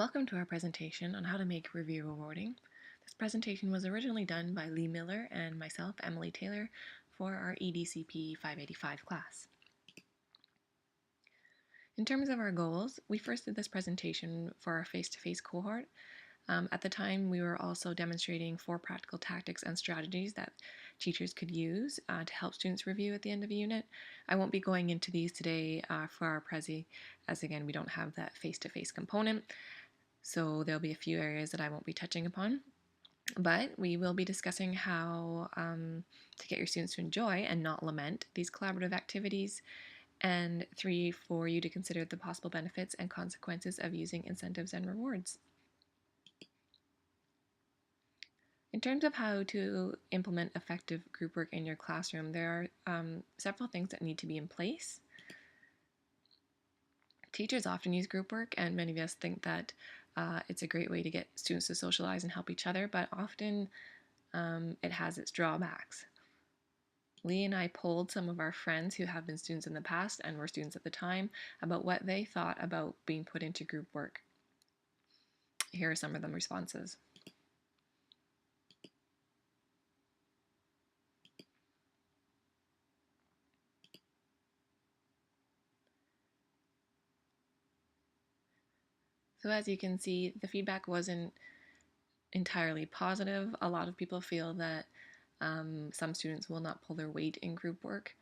Welcome to our presentation on how to make review rewarding. This presentation was originally done by Lee Miller and myself, Emily Taylor, for our EDCP 585 class. In terms of our goals, we first did this presentation for our face-to-face cohort. At the time, we were also demonstrating 4 practical tactics and strategies that teachers could use to help students review at the end of a unit. I won't be going into these today for our Prezi, as again, we don't have that face-to-face component. So there'll be a few areas that I won't be touching upon, but we will be discussing how to get your students to enjoy and not lament these collaborative activities, and 3, for you to consider the possible benefits and consequences of using incentives and rewards. In terms of how to implement effective group work in your classroom, there are several things that need to be in place. Teachers often use group work, and many of us think that it's a great way to get students to socialize and help each other, but often it has its drawbacks. Lee and I polled some of our friends who have been students in the past and were students at the time about what they thought about being put into group work. Here are some of the responses. So as you can see, the feedback wasn't entirely positive. A lot of people feel that some students will not pull their weight in group work,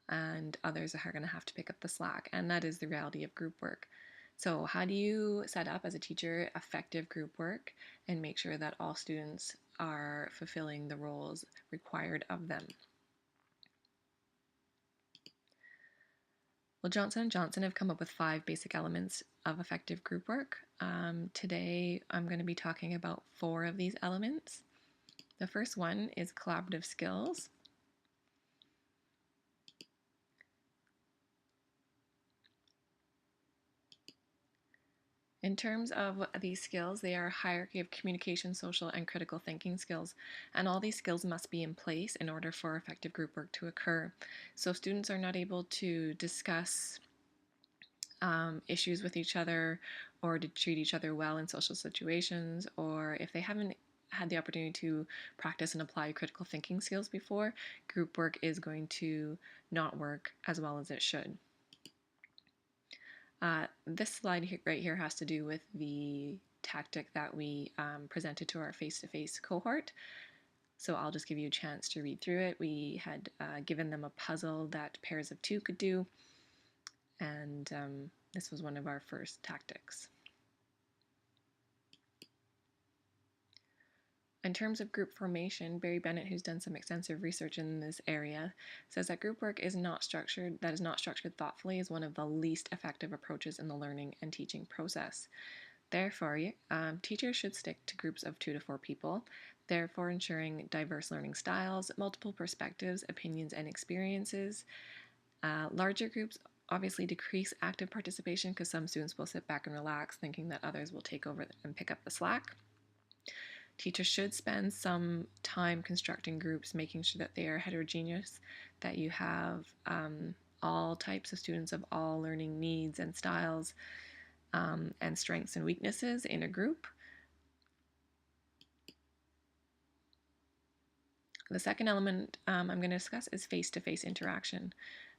and others are going to have to pick up the slack, and that is the reality of group work. So how do you set up as a teacher effective group work and make sure that all students are fulfilling the roles required of them? Well, Johnson & Johnson have come up with 5 basic elements of effective group work. Today, I'm going to be talking about 4 of these elements. The first one is collaborative skills. In terms of these skills, they are a hierarchy of communication, social, and critical thinking skills, and all these skills must be in place in order for effective group work to occur. So if students are not able to discuss issues with each other or to treat each other well in social situations, or if they haven't had the opportunity to practice and apply critical thinking skills before, group work is going to not work as well as it should. This slide right here has to do with the tactic that we presented to our face-to-face cohort. So I'll just give you a chance to read through it. We had given them a puzzle that pairs of 2 could do, and this was one of our first tactics. In terms of group formation, Barry Bennett, who's done some extensive research in this area, says that group work is not structured thoughtfully is one of the least effective approaches in the learning and teaching process. Therefore, teachers should stick to groups of 2 to 4 people, therefore ensuring diverse learning styles, multiple perspectives, opinions, and experiences. Larger groups obviously decrease active participation because some students will sit back and relax, thinking that others will take over and pick up the slack. Teachers should spend some time constructing groups, making sure that they are heterogeneous, that you have all types of students of all learning needs and styles and strengths and weaknesses in a group. The second element I'm going to discuss is face-to-face interaction.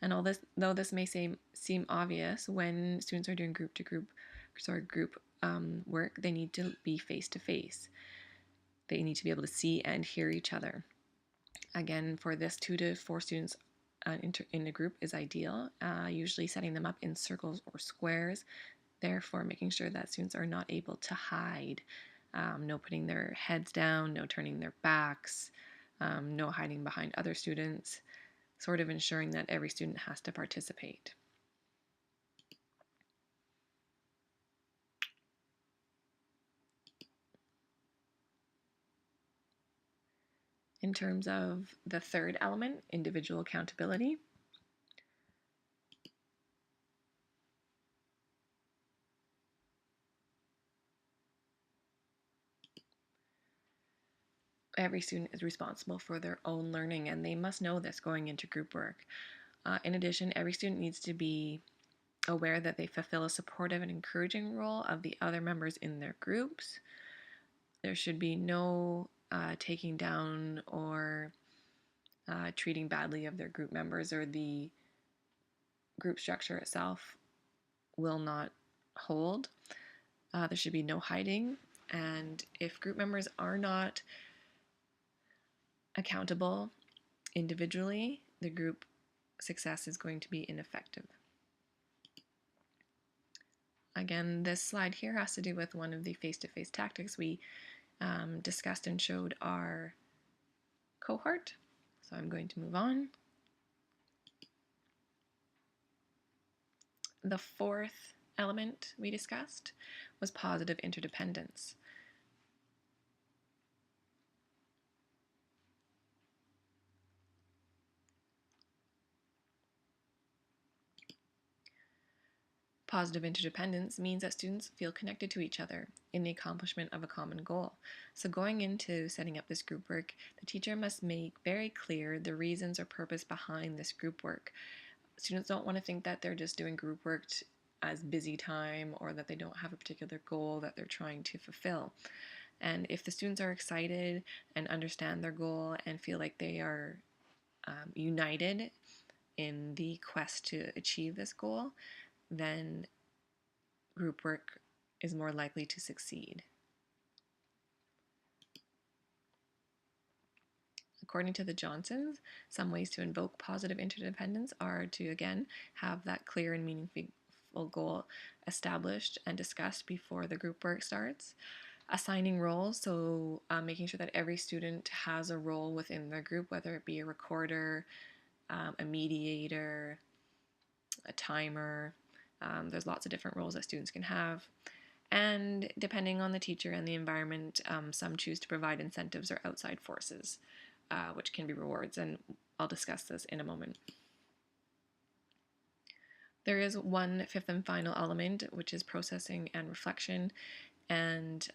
And though this may seem obvious, when students are doing group work, they need to be face-to-face. They need to be able to see and hear each other. Again, for this, 2 to 4 students in a group is ideal, usually setting them up in circles or squares, therefore making sure that students are not able to hide. No putting their heads down, no turning their backs, no hiding behind other students, sort of ensuring that every student has to participate. In terms of the third element, individual accountability, every student is responsible for their own learning, and they must know this going into group work. In addition, every student needs to be aware that they fulfill a supportive and encouraging role of the other members in their groups. There should be no taking down or treating badly of their group members, or the group structure itself will not hold. There should be no hiding. And if group members are not accountable individually, the group success is going to be ineffective. Again, this slide here has to do with one of the face-to-face tactics we discussed and showed our cohort. So I'm going to move on. The fourth element we discussed was positive interdependence. Positive interdependence means that students feel connected to each other in the accomplishment of a common goal. So going into setting up this group work, the teacher must make very clear the reasons or purpose behind this group work. Students don't want to think that they're just doing group work as busy time, or that they don't have a particular goal that they're trying to fulfill. And if the students are excited and understand their goal and feel like they are united in the quest to achieve this goal, then group work is more likely to succeed. According to the Johnsons, some ways to invoke positive interdependence are to, again, have that clear and meaningful goal established and discussed before the group work starts. Assigning roles, so making sure that every student has a role within their group, whether it be a recorder, a mediator, a timer. There's lots of different roles that students can have. And depending on the teacher and the environment, some choose to provide incentives or outside forces, which can be rewards, and I'll discuss this in a moment. There is one fifth and final element, which is processing and reflection, and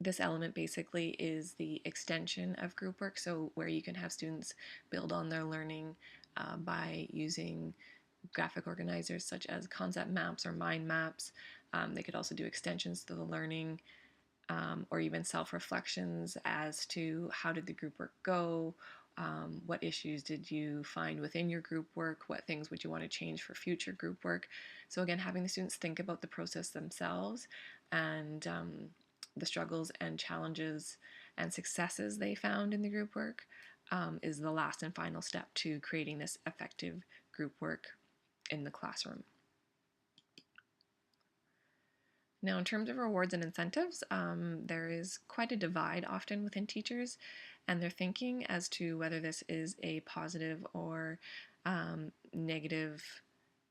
this element basically is the extension of group work, so where you can have students build on their learning by using graphic organizers such as concept maps or mind maps. They could also do extensions to the learning, or even self-reflections as to how did the group work go, what issues did you find within your group work, what things would you want to change for future group work. So again, having the students think about the process themselves and the struggles and challenges and successes they found in the group work is the last and final step to creating this effective group work in the classroom. Now, in terms of rewards and incentives, there is quite a divide often within teachers and their thinking as to whether this is a positive or negative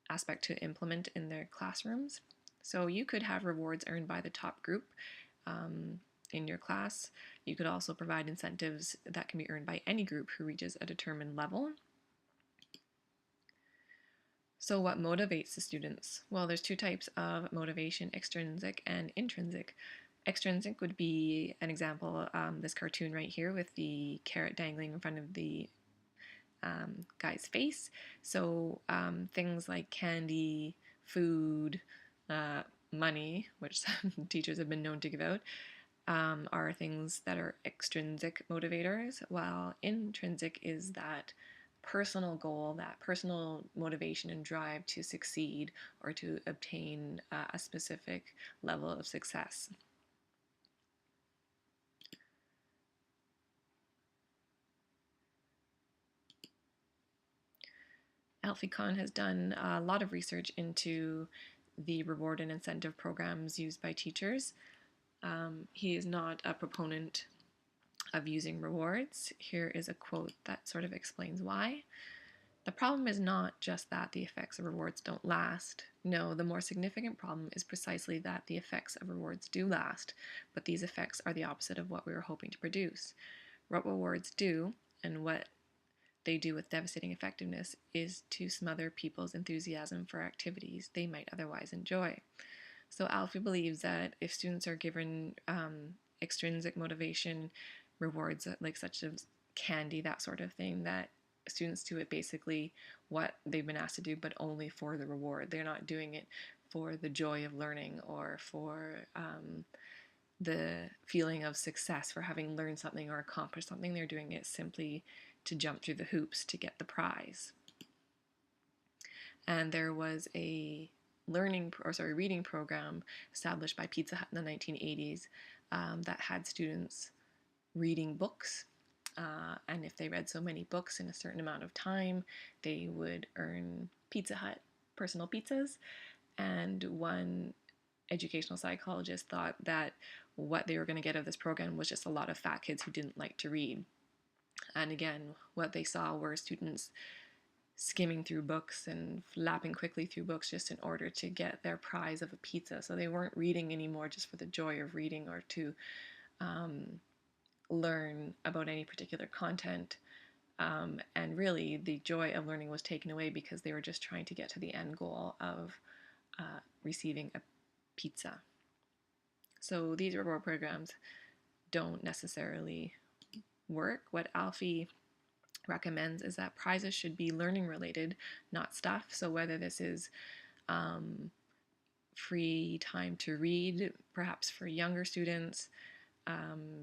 aspect to implement in their classrooms. So you could have rewards earned by the top group in your class. You could also provide incentives that can be earned by any group who reaches a determined level. So what motivates the students? Well, there's two types of motivation, extrinsic and intrinsic. Extrinsic would be an example, this cartoon right here with the carrot dangling in front of the guy's face. So things like candy, food, money, which some teachers have been known to give out, are things that are extrinsic motivators, while intrinsic is that personal goal, that personal motivation and drive to succeed or to obtain a specific level of success. Alfie Kahn has done a lot of research into the reward and incentive programs used by teachers. He is not a proponent of using rewards. Here is a quote that sort of explains why. The problem is not just that the effects of rewards don't last. No, the more significant problem is precisely that the effects of rewards do last, but these effects are the opposite of what we were hoping to produce. What rewards do, and what they do with devastating effectiveness, is to smother people's enthusiasm for activities they might otherwise enjoy. So Alfie believes that if students are given extrinsic motivation rewards, like such as candy, that sort of thing, that students to it basically what they've been asked to do, but only for the reward. They're not doing it for the joy of learning or for the feeling of success for having learned something or accomplished something. They're doing it simply to jump through the hoops to get the prize. And there was a reading program established by Pizza Hut in the 1980s that had students reading books. And if they read so many books in a certain amount of time, they would earn Pizza Hut personal pizzas. And one educational psychologist thought that what they were going to get out of this program was just a lot of fat kids who didn't like to read. And again, what they saw were students skimming through books and lapping quickly through books just in order to get their prize of a pizza. So they weren't reading anymore just for the joy of reading or to learn about any particular content. And really, the joy of learning was taken away because they were just trying to get to the end goal of receiving a pizza. So these reward programs don't necessarily work. What Alfie recommends is that prizes should be learning related, not stuff. So whether this is free time to read, perhaps for younger students,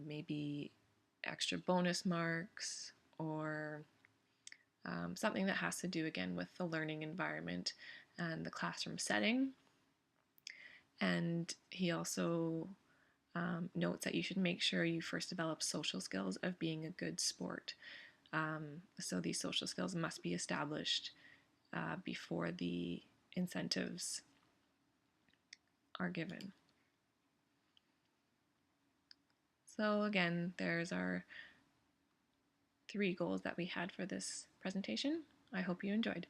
maybe extra bonus marks, or something that has to do again with the learning environment and the classroom setting. And he also notes that you should make sure you first develop social skills of being a good sport. So these social skills must be established before the incentives are given. So again, there's our 3 goals that we had for this presentation. I hope you enjoyed.